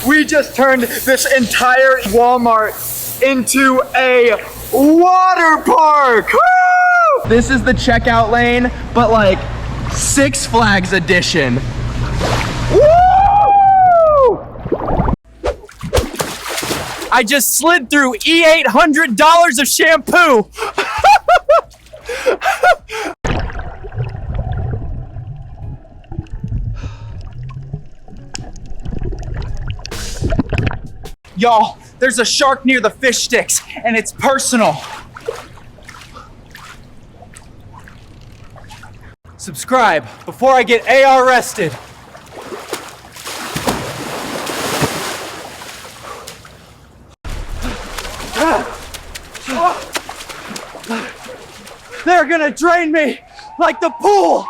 We just turned this entire Walmart into a water park. Woo! This is the checkout lane, but like Six Flags edition. Woo! I just slid through $800 of shampoo. Y'all, there's a shark near the fish sticks, and it's personal. Subscribe before I get AR arrested. They're gonna drain me like the pool.